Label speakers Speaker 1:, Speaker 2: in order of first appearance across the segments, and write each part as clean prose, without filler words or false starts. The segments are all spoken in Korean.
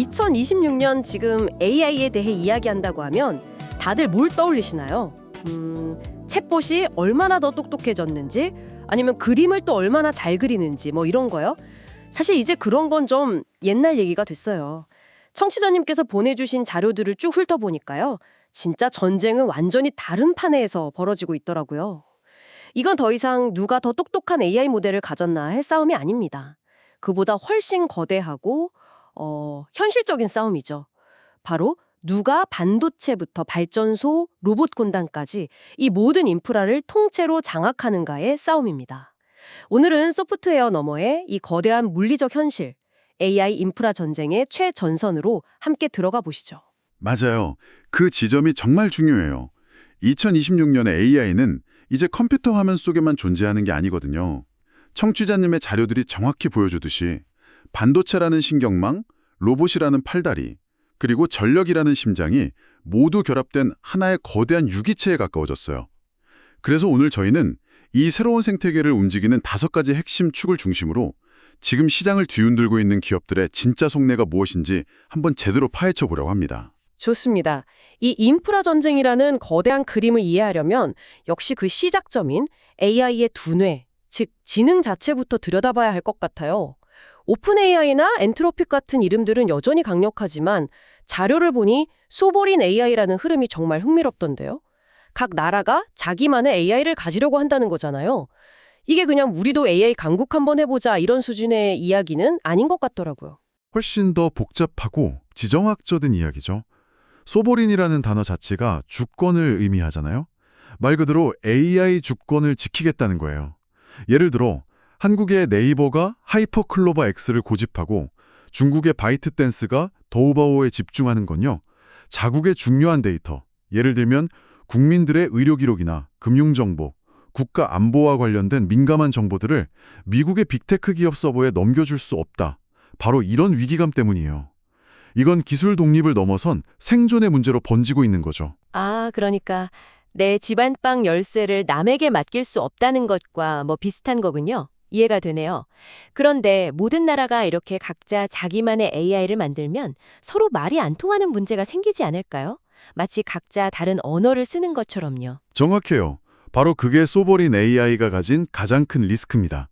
Speaker 1: 2026년 지금 AI에 대해 이야기한다고 하면 다들 뭘 떠올리시나요? 챗봇이 얼마나 더 똑똑해졌는지 아니면 그림을 또 얼마나 잘 그리는지 뭐 이런 거요? 사실 이제 그런 건 좀 옛날 얘기가 됐어요. 청취자님께서 보내주신 자료들을 쭉 훑어보니까요. 진짜 전쟁은 완전히 다른 판에서 벌어지고 있더라고요. 이건 더 이상 누가 더 똑똑한 AI 모델을 가졌나 할 싸움이 아닙니다. 그보다 훨씬 거대하고 현실적인 싸움이죠. 바로 누가 반도체부터 발전소, 로봇 공단까지 이 모든 인프라를 통째로 장악하는가의 싸움입니다. 오늘은 소프트웨어 너머의 이 거대한 물리적 현실, AI 인프라 전쟁의 최전선으로 함께 들어가 보시죠.
Speaker 2: 맞아요. 그 지점이 정말 중요해요. 2026년의 AI는 이제 컴퓨터 화면 속에만 존재하는 게 아니거든요. 청취자님의 자료들이 정확히 보여주듯이 반도체라는 신경망, 로봇이라는 팔다리, 그리고 전력이라는 심장이 모두 결합된 하나의 거대한 유기체에 가까워졌어요. 그래서 오늘 저희는 이 새로운 생태계를 움직이는 5가지 핵심 축을 중심으로 지금 시장을 뒤흔들고 있는 기업들의 진짜 속내가 무엇인지 한번 제대로 파헤쳐 보려고 합니다.
Speaker 1: 좋습니다. 이 인프라 전쟁이라는 거대한 그림을 이해하려면 역시 그 시작점인 AI의 두뇌, 즉 지능 자체부터 들여다봐야 할 것 같아요. 오픈 AI나 엔트로픽 같은 이름들은 여전히 강력하지만 자료를 보니 소버린 AI라는 흐름이 정말 흥미롭던데요. 각 나라가 자기만의 AI를 가지려고 한다는 거잖아요. 이게 그냥 우리도 AI 강국 한번 해보자 이런 수준의 이야기는 아닌 것 같더라고요.
Speaker 3: 훨씬 더 복잡하고 지정학적인 이야기죠. 소버린이라는 단어 자체가 주권을 의미하잖아요. 말 그대로 AI 주권을 지키겠다는 거예요. 예를 들어 한국의 네이버가 하이퍼클로바 X를 고집하고 중국의 바이트댄스가 더우바오에 집중하는 건요. 자국의 중요한 데이터, 예를 들면 국민들의 의료 기록이나 금융정보, 국가 안보와 관련된 민감한 정보들을 미국의 빅테크 기업 서버에 넘겨줄 수 없다. 바로 이런 위기감 때문이에요. 이건 기술 독립을 넘어선 생존의 문제로 번지고 있는 거죠.
Speaker 4: 아, 그러니까 내 집안방 열쇠를 남에게 맡길 수 없다는 것과 뭐 비슷한 거군요. 이해가 되네요. 그런데 모든 나라가 이렇게 각자 자기만의 AI를 만들면 서로 말이 안 통하는 문제가 생기지 않을까요? 마치 각자 다른 언어를 쓰는 것처럼요.
Speaker 3: 정확해요. 바로 그게 소버린 AI가 가진 가장 큰 리스크입니다.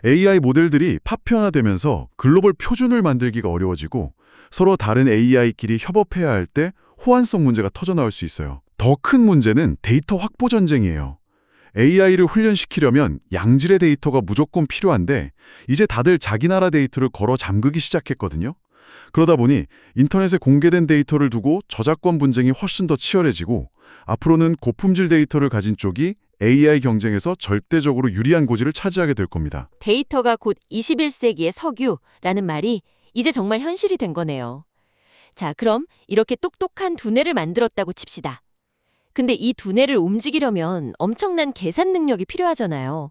Speaker 3: AI 모델들이 파편화되면서 글로벌 표준을 만들기가 어려워지고 서로 다른 AI끼리 협업해야 할 때 호환성 문제가 터져나올 수 있어요. 더 큰 문제는 데이터 확보 전쟁이에요. AI를 훈련시키려면 양질의 데이터가 무조건 필요한데 이제 다들 자기 나라 데이터를 걸어 잠그기 시작했거든요. 그러다 보니 인터넷에 공개된 데이터를 두고 저작권 분쟁이 훨씬 더 치열해지고 앞으로는 고품질 데이터를 가진 쪽이 AI 경쟁에서 절대적으로 유리한 고지를 차지하게 될 겁니다.
Speaker 4: 데이터가 곧 21세기의 석유라는 말이 이제 정말 현실이 된 거네요. 자, 그럼 이렇게 똑똑한 두뇌를 만들었다고 칩시다. 근데 이 두뇌를 움직이려면 엄청난 계산 능력이 필요하잖아요.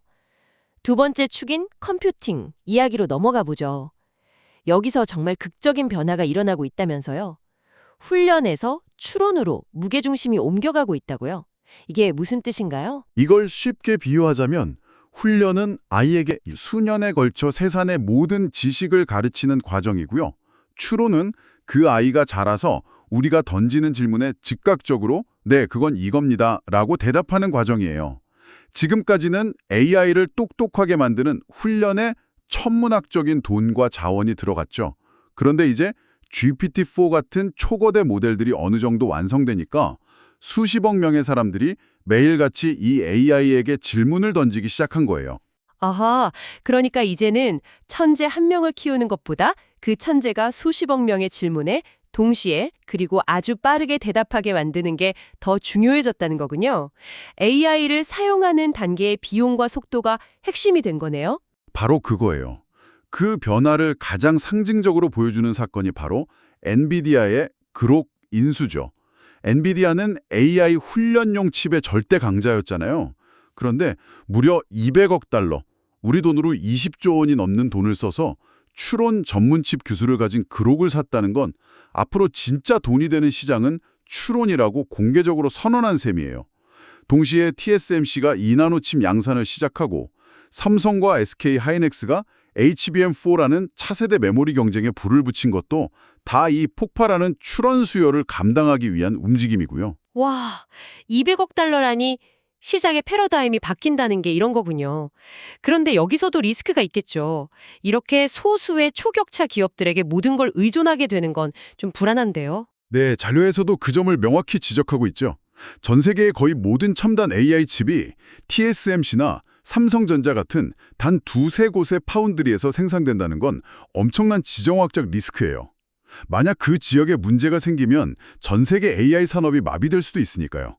Speaker 4: 두 번째 축인 컴퓨팅 이야기로 넘어가 보죠. 여기서 정말 극적인 변화가 일어나고 있다면서요. 훈련에서 추론으로 무게중심이 옮겨가고 있다고요. 이게 무슨 뜻인가요?
Speaker 2: 이걸 쉽게 비유하자면 훈련은 아이에게 수년에 걸쳐 세상의 모든 지식을 가르치는 과정이고요. 추론은 그 아이가 자라서 우리가 던지는 질문에 즉각적으로 네, 그건 이겁니다 라고 대답하는 과정이에요. 지금까지는 AI를 똑똑하게 만드는 훈련에 천문학적인 돈과 자원이 들어갔죠. 그런데 이제 GPT-4 같은 초거대 모델들이 어느 정도 완성되니까 수십억 명의 사람들이 매일같이 이 AI에게 질문을 던지기 시작한 거예요.
Speaker 1: 아하, 그러니까 이제는 천재 한 명을 키우는 것보다 그 천재가 수십억 명의 질문에 동시에 그리고 아주 빠르게 대답하게 만드는 게 더 중요해졌다는 거군요. AI를 사용하는 단계의 비용과 속도가 핵심이 된 거네요.
Speaker 2: 바로 그거예요. 그 변화를 가장 상징적으로 보여주는 사건이 바로 엔비디아의 그록 인수죠. 엔비디아는 AI 훈련용 칩의 절대 강자였잖아요. 그런데 무려 200억 달러, 우리 돈으로 20조 원이 넘는 돈을 써서 추론 전문 칩 기술을 가진 그록을 샀다는 건 앞으로 진짜 돈이 되는 시장은 추론이라고 공개적으로 선언한 셈이에요. 동시에 TSMC가 2나노 칩 양산을 시작하고 삼성과 SK 하이닉스가 HBM4라는 차세대 메모리 경쟁에 불을 붙인 것도 다 이 폭발하는 출원 수요를 감당하기 위한 움직임이고요.
Speaker 1: 와, 200억 달러라니 시장의 패러다임이 바뀐다는 게 이런 거군요. 그런데 여기서도 리스크가 있겠죠. 이렇게 소수의 초격차 기업들에게 모든 걸 의존하게 되는 건 좀 불안한데요.
Speaker 2: 네, 자료에서도 그 점을 명확히 지적하고 있죠. 전 세계의 거의 모든 첨단 AI 칩이 TSMC나 삼성전자 같은 단 두세 곳의 파운드리에서 생산된다는 건 엄청난 지정학적 리스크예요. 만약 그 지역에 문제가 생기면 전 세계 AI 산업이 마비될 수도 있으니까요.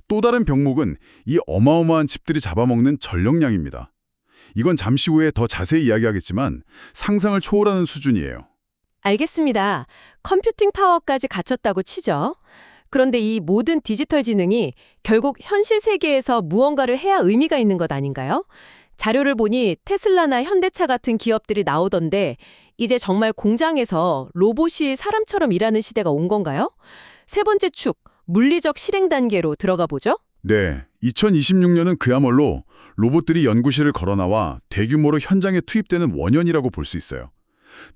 Speaker 2: 또 다른 병목은 이 어마어마한 칩들이 잡아먹는 전력량입니다. 이건 잠시 후에 더 자세히 이야기하겠지만 상상을 초월하는 수준이에요.
Speaker 1: 알겠습니다. 컴퓨팅 파워까지 갖췄다고 치죠. 그런데 이 모든 디지털 지능이 결국 현실 세계에서 무언가를 해야 의미가 있는 것 아닌가요? 자료를 보니 테슬라나 현대차 같은 기업들이 나오던데 이제 정말 공장에서 로봇이 사람처럼 일하는 시대가 온 건가요? 세 번째 축, 물리적 실행 단계로 들어가 보죠.
Speaker 2: 네, 2026년은 그야말로 로봇들이 연구실을 걸어나와 대규모로 현장에 투입되는 원년이라고 볼 수 있어요.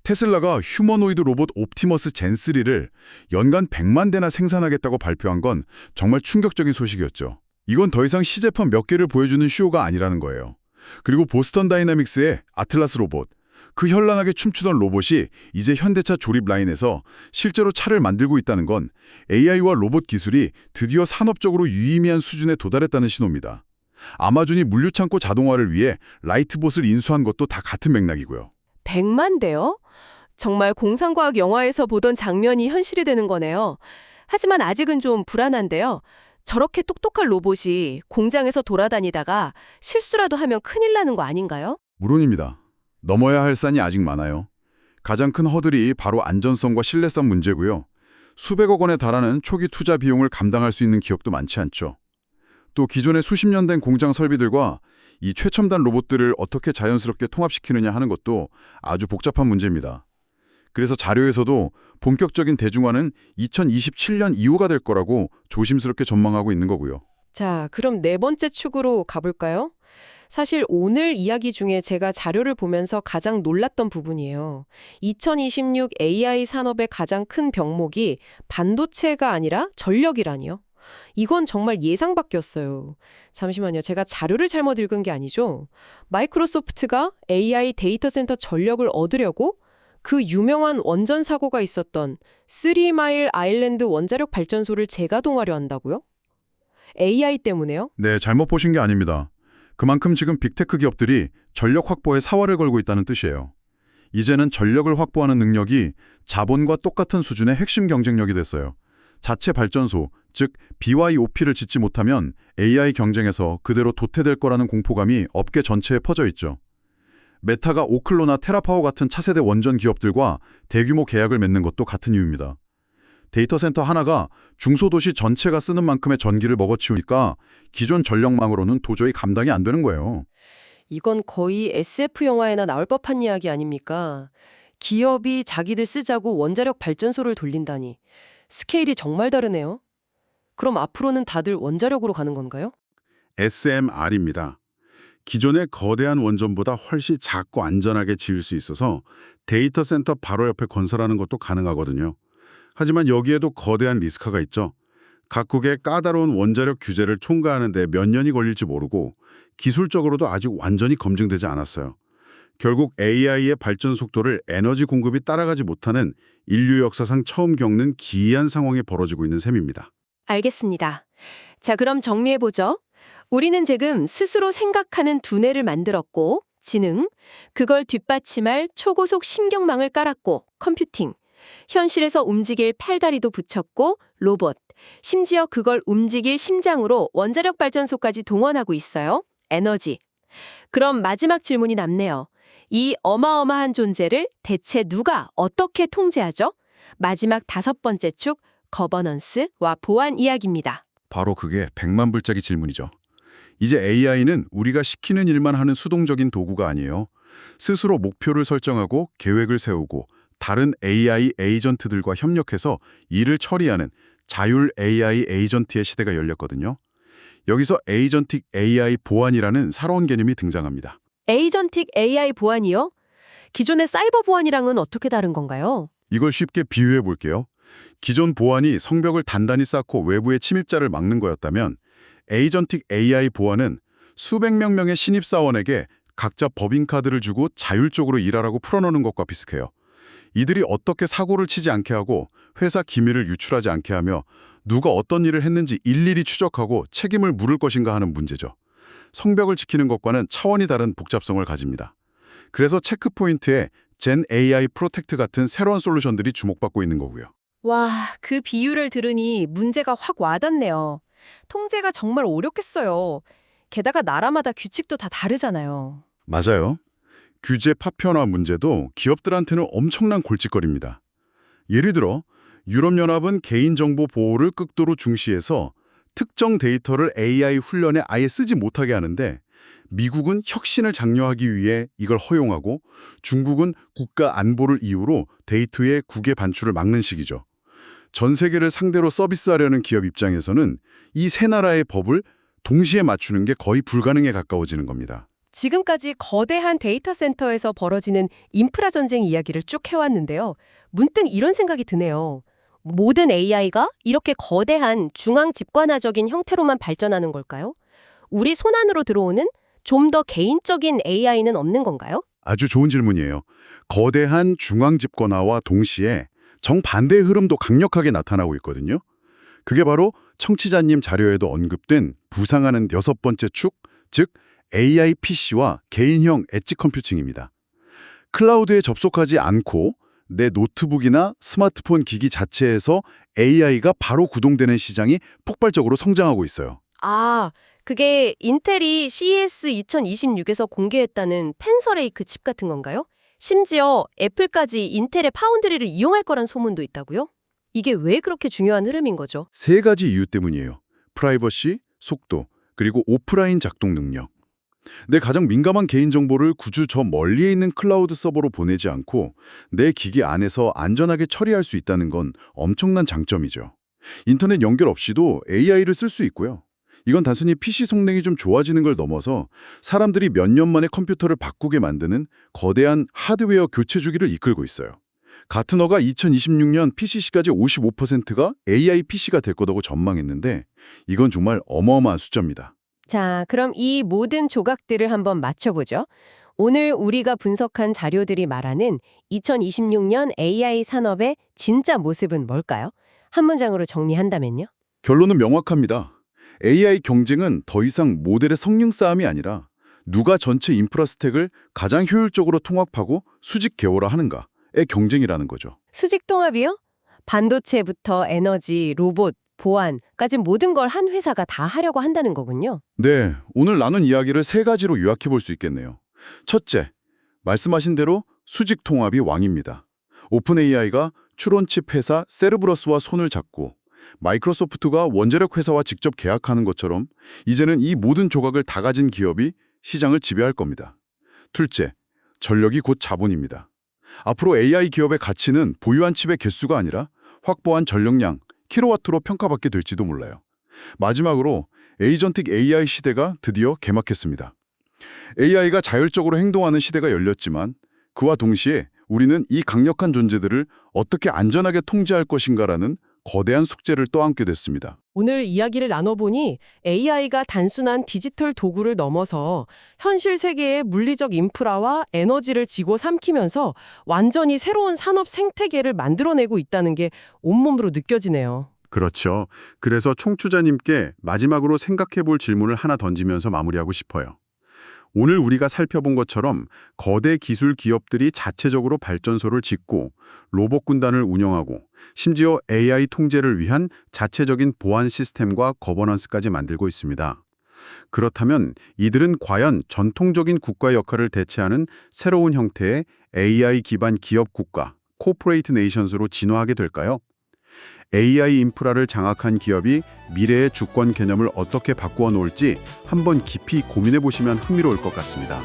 Speaker 2: 테슬라가 휴머노이드 로봇 옵티머스 젠3를 연간 100만 대나 생산하겠다고 발표한 건 정말 충격적인 소식이었죠. 이건 더 이상 시제품 몇 개를 보여주는 쇼가 아니라는 거예요. 그리고 보스턴 다이나믹스의 아틀라스 로봇, 그 현란하게 춤추던 로봇이 이제 현대차 조립 라인에서 실제로 차를 만들고 있다는 건 AI와 로봇 기술이 드디어 산업적으로 유의미한 수준에 도달했다는 신호입니다. 아마존이 물류창고 자동화를 위해 라이트봇을 인수한 것도 다 같은 맥락이고요.
Speaker 1: 100만 대요? 정말 공상과학 영화에서 보던 장면이 현실이 되는 거네요. 하지만 아직은 좀 불안한데요. 저렇게 똑똑한 로봇이 공장에서 돌아다니다가 실수라도 하면 큰일 나는 거 아닌가요?
Speaker 2: 물론입니다. 넘어야 할 산이 아직 많아요. 가장 큰 허들이 바로 안전성과 신뢰성 문제고요. 수백억 원에 달하는 초기 투자 비용을 감당할 수 있는 기업도 많지 않죠. 또 기존의 수십 년 된 공장 설비들과 이 최첨단 로봇들을 어떻게 자연스럽게 통합시키느냐 하는 것도 아주 복잡한 문제입니다. 그래서 자료에서도 본격적인 대중화는 2027년 이후가 될 거라고 조심스럽게 전망하고 있는 거고요.
Speaker 1: 자, 그럼 네 번째 축으로 가볼까요? 사실 오늘 이야기 중에 제가 자료를 보면서 가장 놀랐던 부분이에요. 2026 AI 산업의 가장 큰 병목이 반도체가 아니라 전력이라니요. 이건 정말 예상 밖이었어요. 잠시만요. 제가 자료를 잘못 읽은 게 아니죠. 마이크로소프트가 AI 데이터 센터 전력을 얻으려고 그 유명한 원전 사고가 있었던 3마일 아일랜드 원자력 발전소를 재가동하려 한다고요? AI 때문에요?
Speaker 2: 네, 잘못 보신 게 아닙니다. 그만큼 지금 빅테크 기업들이 전력 확보에 사활을 걸고 있다는 뜻이에요. 이제는 전력을 확보하는 능력이 자본과 똑같은 수준의 핵심 경쟁력이 됐어요. 자체 발전소, 즉 BYOP를 짓지 못하면 AI 경쟁에서 그대로 도태될 거라는 공포감이 업계 전체에 퍼져 있죠. 메타가 오클로나 테라파워 같은 차세대 원전 기업들과 대규모 계약을 맺는 것도 같은 이유입니다. 데이터 센터 하나가 중소도시 전체가 쓰는 만큼의 전기를 먹어치우니까 기존 전력망으로는 도저히 감당이 안 되는 거예요.
Speaker 1: 이건 거의 SF 영화에나 나올 법한 이야기 아닙니까? 기업이 자기들 쓰자고 원자력 발전소를 돌린다니. 스케일이 정말 다르네요. 그럼 앞으로는 다들 원자력으로 가는 건가요?
Speaker 2: SMR입니다. 기존의 거대한 원전보다 훨씬 작고 안전하게 지을 수 있어서 데이터 센터 바로 옆에 건설하는 것도 가능하거든요. 하지만 여기에도 거대한 리스크가 있죠. 각국의 까다로운 원자력 규제를 통과하는 데 몇 년이 걸릴지 모르고 기술적으로도 아직 완전히 검증되지 않았어요. 결국 AI의 발전 속도를 에너지 공급이 따라가지 못하는 인류 역사상 처음 겪는 기이한 상황이 벌어지고 있는 셈입니다.
Speaker 1: 알겠습니다. 자, 그럼 정리해보죠. 우리는 지금 스스로 생각하는 두뇌를 만들었고, 지능, 그걸 뒷받침할 초고속 신경망을 깔았고, 컴퓨팅, 현실에서 움직일 팔다리도 붙였고, 로봇, 심지어 그걸 움직일 심장으로 원자력 발전소까지 동원하고 있어요. 에너지. 그럼 마지막 질문이 남네요. 이 어마어마한 존재를 대체 누가 어떻게 통제하죠? 마지막 다섯 번째 축, 거버넌스와 보안 이야기입니다.
Speaker 2: 바로 그게 100만 불짜리 질문이죠. 이제 AI는 우리가 시키는 일만 하는 수동적인 도구가 아니에요. 스스로 목표를 설정하고 계획을 세우고 다른 AI 에이전트들과 협력해서 일을 처리하는 자율 AI 에이전트의 시대가 열렸거든요. 여기서 에이전틱 AI 보안이라는 새로운 개념이 등장합니다.
Speaker 1: 에이전틱 AI 보안이요? 기존의 사이버 보안이랑은 어떻게 다른 건가요?
Speaker 2: 이걸 쉽게 비유해 볼게요. 기존 보안이 성벽을 단단히 쌓고 외부의 침입자를 막는 거였다면 에이전틱 AI 보안은 수백 명의 신입사원에게 각자 법인카드를 주고 자율적으로 일하라고 풀어놓는 것과 비슷해요. 이들이 어떻게 사고를 치지 않게 하고 회사 기밀을 유출하지 않게 하며 누가 어떤 일을 했는지 일일이 추적하고 책임을 물을 것인가 하는 문제죠. 성벽을 지키는 것과는 차원이 다른 복잡성을 가집니다. 그래서 체크포인트에 젠 AI 프로텍트 같은 새로운 솔루션들이 주목받고 있는 거고요.
Speaker 1: 와, 그 비유를 들으니 문제가 확 와닿네요. 통제가 정말 어렵겠어요. 게다가 나라마다 규칙도 다 다르잖아요.
Speaker 2: 맞아요. 규제 파편화 문제도 기업들한테는 엄청난 골칫거리입니다. 예를 들어 유럽연합은 개인정보 보호를 극도로 중시해서 특정 데이터를 AI 훈련에 아예 쓰지 못하게 하는데 미국은 혁신을 장려하기 위해 이걸 허용하고 중국은 국가 안보를 이유로 데이터의 국외 반출을 막는 식이죠. 전 세계를 상대로 서비스하려는 기업 입장에서는 이 세 나라의 법을 동시에 맞추는 게 거의 불가능에 가까워지는 겁니다.
Speaker 1: 지금까지 거대한 데이터 센터에서 벌어지는 인프라 전쟁 이야기를 쭉 해왔는데요. 문득 이런 생각이 드네요. 모든 AI가 이렇게 거대한 중앙 집권화적인 형태로만 발전하는 걸까요? 우리 손안으로 들어오는 좀 더 개인적인 AI는 없는 건가요?
Speaker 2: 아주 좋은 질문이에요. 거대한 중앙 집권화와 동시에 정반대의 흐름도 강력하게 나타나고 있거든요. 그게 바로 청취자님 자료에도 언급된 부상하는 6번째 축, 즉 AI PC와 개인형 엣지 컴퓨팅입니다. 클라우드에 접속하지 않고 내 노트북이나 스마트폰 기기 자체에서 AI가 바로 구동되는 시장이 폭발적으로 성장하고 있어요.
Speaker 1: 아, 그게 인텔이 CES 2026에서 공개했다는 펜서레이크 칩 같은 건가요? 심지어 애플까지 인텔의 파운드리를 이용할 거란 소문도 있다고요? 이게 왜 그렇게 중요한 흐름인 거죠?
Speaker 2: 3가지 이유 때문이에요. 프라이버시, 속도, 그리고 오프라인 작동 능력. 내 가장 민감한 개인정보를 굳이 저 멀리에 있는 클라우드 서버로 보내지 않고 내 기기 안에서 안전하게 처리할 수 있다는 건 엄청난 장점이죠. 인터넷 연결 없이도 AI를 쓸 수 있고요. 이건 단순히 PC 성능이 좀 좋아지는 걸 넘어서 사람들이 몇 년 만에 컴퓨터를 바꾸게 만드는 거대한 하드웨어 교체 주기를 이끌고 있어요. 가트너가 2026년 PC 시가지 55%가 AI PC가 될 거라고 전망했는데 이건 정말 어마어마한 숫자입니다.
Speaker 1: 자, 그럼 이 모든 조각들을 한번 맞춰보죠. 오늘 우리가 분석한 자료들이 말하는 2026년 AI 산업의 진짜 모습은 뭘까요? 한 문장으로 정리한다면요?
Speaker 2: 결론은 명확합니다. AI 경쟁은 더 이상 모델의 성능 싸움이 아니라 누가 전체 인프라 스택을 가장 효율적으로 통합하고 수직 계열화하는가의 경쟁이라는 거죠.
Speaker 1: 수직 통합이요? 반도체부터 에너지, 로봇, 보안까지 모든 걸 한 회사가 다 하려고 한다는 거군요.
Speaker 2: 네, 오늘 나눈 이야기를 3가지로 요약해 볼 수 있겠네요. 첫째, 말씀하신 대로 수직 통합이 왕입니다. 오픈 AI가 추론칩 회사 세르브러스와 손을 잡고 마이크로소프트가 원자력 회사와 직접 계약하는 것처럼 이제는 이 모든 조각을 다 가진 기업이 시장을 지배할 겁니다. 둘째, 전력이 곧 자본입니다. 앞으로 AI 기업의 가치는 보유한 칩의 개수가 아니라 확보한 전력량, 킬로와트로 평가받게 될지도 몰라요. 마지막으로 에이전틱 AI 시대가 드디어 개막했습니다. AI가 자율적으로 행동하는 시대가 열렸지만 그와 동시에 우리는 이 강력한 존재들을 어떻게 안전하게 통제할 것인가라는 거대한 숙제를 떠안게 됐습니다.
Speaker 5: 오늘 이야기를 나눠보니 AI가 단순한 디지털 도구를 넘어서 현실 세계의 물리적 인프라와 에너지를 지고 삼키면서 완전히 새로운 산업 생태계를 만들어내고 있다는 게 온몸으로 느껴지네요.
Speaker 6: 그렇죠. 그래서 총투자님께 마지막으로 생각해 볼 질문을 하나 던지면서 마무리하고 싶어요. 오늘 우리가 살펴본 것처럼 거대 기술 기업들이 자체적으로 발전소를 짓고 로봇 군단을 운영하고 심지어 AI 통제를 위한 자체적인 보안 시스템과 거버넌스까지 만들고 있습니다. 그렇다면 이들은 과연 전통적인 국가 역할을 대체하는 새로운 형태의 AI 기반 기업 국가, 코퍼레이트 네이션스로 진화하게 될까요? AI 인프라를 장악한 기업이 미래의 주권 개념을 어떻게 바꾸어 놓을지 한번 깊이 고민해 보시면 흥미로울 것 같습니다.